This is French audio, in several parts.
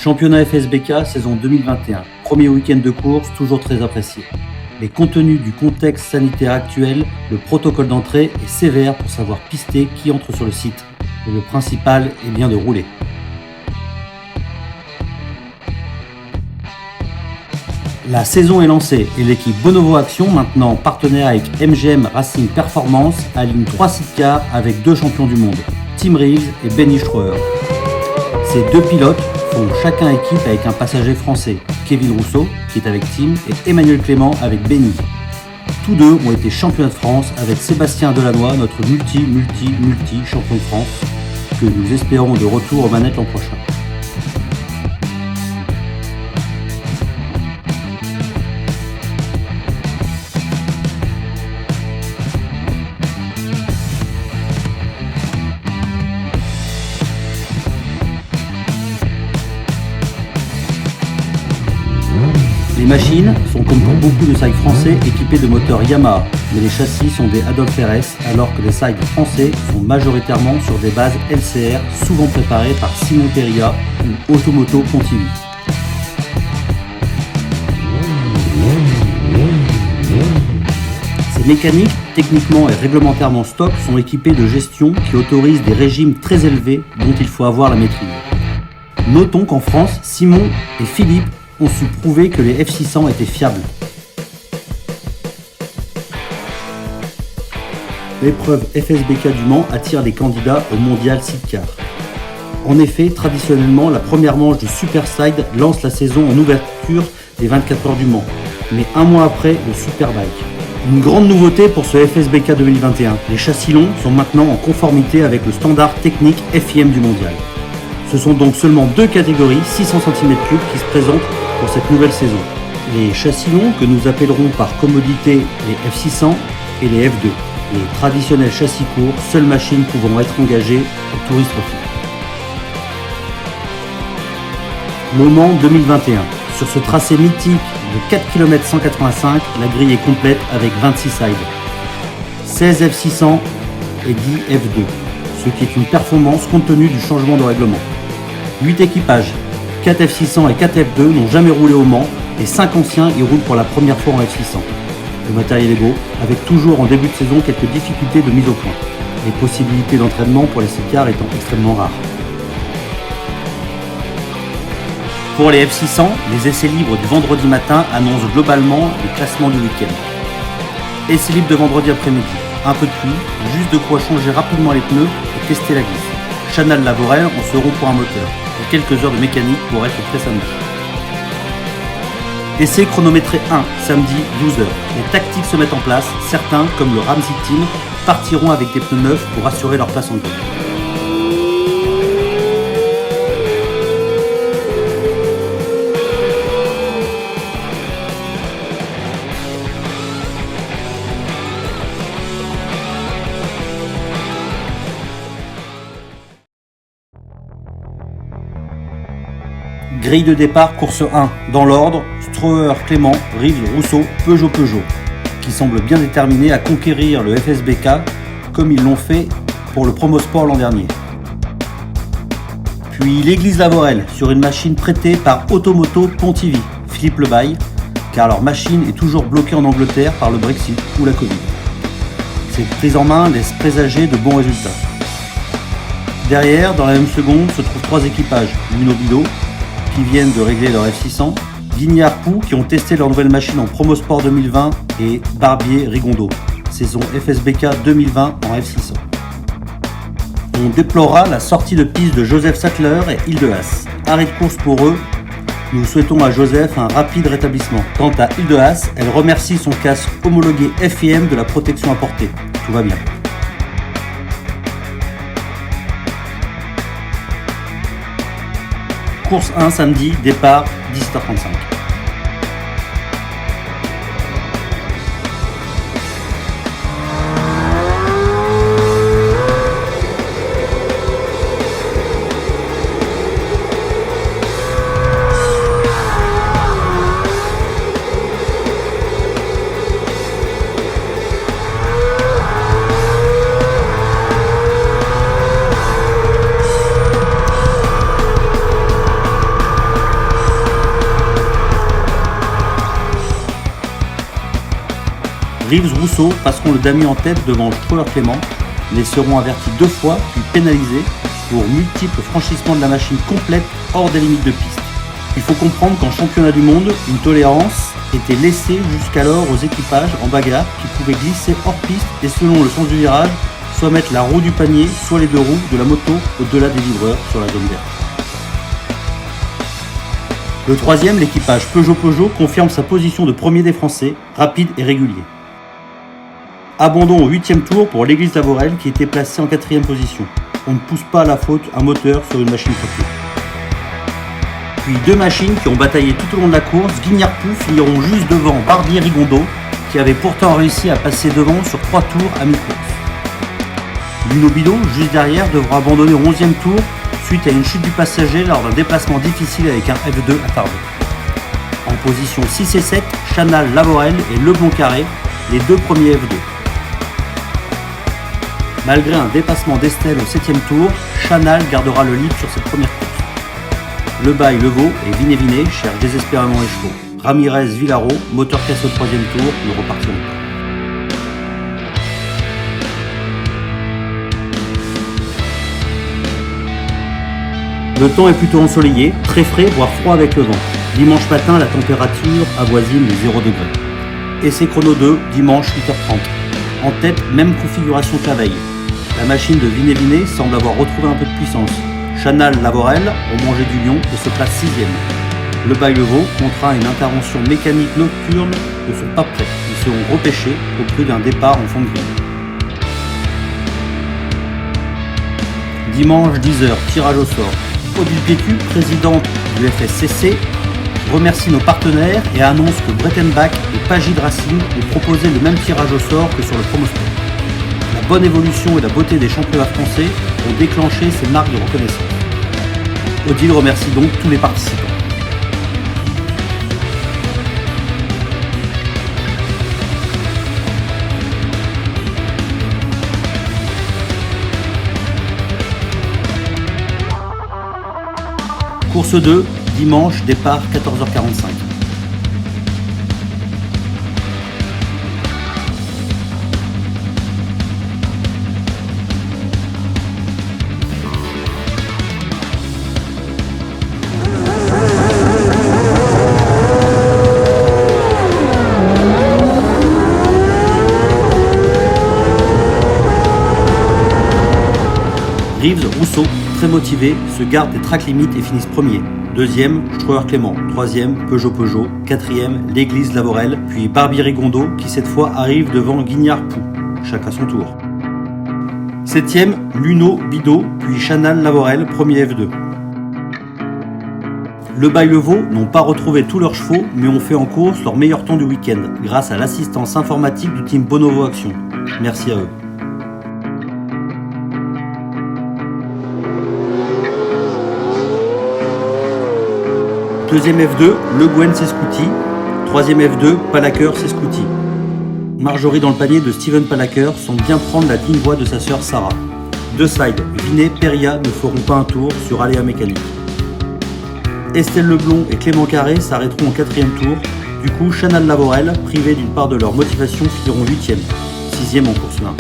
Championnat FSBK saison 2021. Premier week-end de course, toujours très apprécié. Mais compte tenu du contexte sanitaire actuel, le protocole d'entrée est sévère pour savoir pister qui entre sur le site. Et le principal est bien de rouler. La saison est lancée et l'équipe Bonovo Action, maintenant partenaire avec MGM Racing Performance, aligne 3 sidecars avec 2 champions du monde, Tim Reeves et Benny Strauer. Ces 2 pilotes font chacun équipe avec un passager français, Kevin Rousseau, qui est avec Tim, et Emmanuel Clément avec Benny. Tous deux ont été champions de France avec Sébastien Delannoy, notre multi champion de France, que nous espérons de retour aux manettes l'an prochain. Les machines sont comme pour beaucoup de sides français équipées de moteurs Yamaha, mais les châssis sont des Adolphe RS alors que les sides français sont majoritairement sur des bases LCR souvent préparées par Simon Perilla ou Automoto Pontivy. Ces mécaniques, techniquement et réglementairement stock, sont équipées de gestion qui autorisent des régimes très élevés dont il faut avoir la maîtrise. Notons qu'en France, Simon et Philippe ont su prouver que les F600 étaient fiables. L'épreuve FSBK du Mans attire les candidats au mondial sidecar. En effet, traditionnellement, la première manche du Superside lance la saison en ouverture des 24 heures du Mans, mais un mois après le Superbike. Une grande nouveauté pour ce FSBK 2021, les châssis longs sont maintenant en conformité avec le standard technique FIM du mondial. Ce sont donc seulement 2 catégories 600 cm3 qui se présentent pour cette nouvelle saison. Les châssis longs que nous appellerons par commodité les F600 et les F2. Les traditionnels châssis courts, seules machines pouvant être engagées au Tourist Trophy. Le Mans 2021. Sur ce tracé mythique de 4 km 185, la grille est complète avec 26 sides. 16 F600 et 10 F2, ce qui est une performance compte tenu du changement de règlement. 8 équipages, 4 F600 et 4 F2 n'ont jamais roulé au Mans et 5 anciens y roulent pour la première fois en F600. Le matériel est beau, avec toujours en début de saison quelques difficultés de mise au point, les possibilités d'entraînement pour les sidecars étant extrêmement rares. Pour les F600, les essais libres du vendredi matin annoncent globalement le classement du week-end. Essais libres de vendredi après-midi, un peu de pluie, juste de quoi changer rapidement les pneus et tester la glisse. Chanal-Lavorel en seront pour un moteur, et quelques heures de mécanique pour être prêt samedi. Essai chronométré 1, samedi 12h. Les tactiques se mettent en place, certains, comme le Ramsey Team, partiront avec des pneus neufs pour assurer leur place en grille. Grille de départ, course 1. Dans l'ordre, Strauer, Clément, Reeves, Rousseau, Peugeot, qui semblent bien déterminés à conquérir le FSBK comme ils l'ont fait pour le Promosport l'an dernier. Puis l'Église-Lavorel sur une machine prêtée par Automoto Pontivy, Philippe Lebaille, car leur machine est toujours bloquée en Angleterre par le Brexit ou la Covid. Cette prise en main laisse présager de bons résultats. Derrière, dans la même seconde, se trouvent 3 équipages, Lunobido, qui viennent de régler leur F600, Guignard-Pou qui ont testé leur nouvelle machine en Promosport 2020 et Barbier-Rigondeau, saison FSBK 2020 en F600. On déplorera la sortie de piste de Joseph Sattler et Hildehaas. Arrêt de course pour eux, nous souhaitons à Joseph un rapide rétablissement. Quant à Hildehaas, elle remercie son casque homologué FIM de la protection apportée. Tout va bien. Course 1 samedi, départ 17h35. Rives-Rousseau passeront le damier en tête devant Streuer-Clément, mais seront avertis 2 fois puis pénalisés pour multiples franchissements de la machine complète hors des limites de piste. Il faut comprendre qu'en championnat du monde, une tolérance était laissée jusqu'alors aux équipages en bagarre qui pouvaient glisser hors piste et selon le sens du virage, soit mettre la roue du panier, soit les 2 roues de la moto au-delà des vibreurs sur la zone verte. Le troisième, l'équipage Peugeot, confirme sa position de premier des Français, rapide et régulier. Abandon au 8e tour pour l'Église Lavorel qui était placée en 4e position. On ne pousse pas à la faute un moteur sur une machine flottée. Puis 2 machines qui ont bataillé tout au long de la course, Guignard-Poux finiront juste devant Barbier-Rigondeau qui avait pourtant réussi à passer devant sur 3 tours à mi-course. Luno Bido, juste derrière, devra abandonner au 11e tour suite à une chute du passager lors d'un déplacement difficile avec un F2 attardé. En position 6 et 7, Chanal, Lavorel et Leblond-Carré, les 2 premiers F2. Malgré un dépassement d'Estelle au 7e tour, Chanal gardera le lead sur cette première course. Le Bail, Levaux et Vinet cherchent désespérément les chevaux. Ramirez, Villaro, moteur cassé au 3e tour, ne repartiront pas. Le temps est plutôt ensoleillé, très frais, voire froid avec le vent. Dimanche matin, la température avoisine les 0 degrés. Essai chrono 2, dimanche 8h30. En tête, même configuration que la veille. La machine de Vinet semble avoir retrouvé un peu de puissance. Chanal, Lavorel ont mangé du lion et se place 6e. Le Bail-Levaux contraint une intervention mécanique nocturne ne sont pas prêts. Ils seront repêchés au prix d'un départ en fond de grille. Dimanche 10h, tirage au sort. Odile Pécu, présidente du FSCC, remercie nos partenaires et annonce que Brettenbach et Pagid Racing ont proposé le même tirage au sort que sur le Promosport. La bonne évolution et la beauté des championnats français ont déclenché ces marques de reconnaissance. Odile remercie donc tous les participants. Course 2, dimanche, départ 14h45. Rives-Rousseau, très motivé, se garde des tracks limites et finissent premier. Deuxième, Streuer-Clément. Troisième, Peugeot. Quatrième, l'Église Lavorel. Puis Barbier-Rigondeau qui cette fois arrive devant Guignard-Poux. Chacun son tour. Septième, Luno Bido. Puis Chanal Lavorel, premier F2. Le Bail-Levaux n'ont pas retrouvé tous leurs chevaux, mais ont fait en course leur meilleur temps du week-end, grâce à l'assistance informatique du team Bonovo Action. Merci à eux. Deuxième F2, Le Gouen Sescouti. Troisième F2, Palaker Sescouti. Marjorie dans le panier de Steven Palaker semble bien prendre la digne voix de sa sœur Sarah. Deux sides, Vinet, Peria ne feront pas un tour sur aléa mécanique. Estelle Leblond et Clément Carré s'arrêteront au 4e tour. Du coup, Chanal Lavorel, privés d'une part de leur motivation, finiront 8e, 6e en course 1.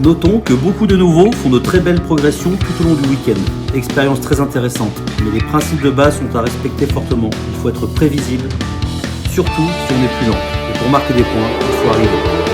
Notons que beaucoup de nouveaux font de très belles progressions tout au long du week-end. Expérience très intéressante, mais les principes de base sont à respecter fortement. Il faut être prévisible, surtout si on est plus lent. Et pour marquer des points, il faut arriver.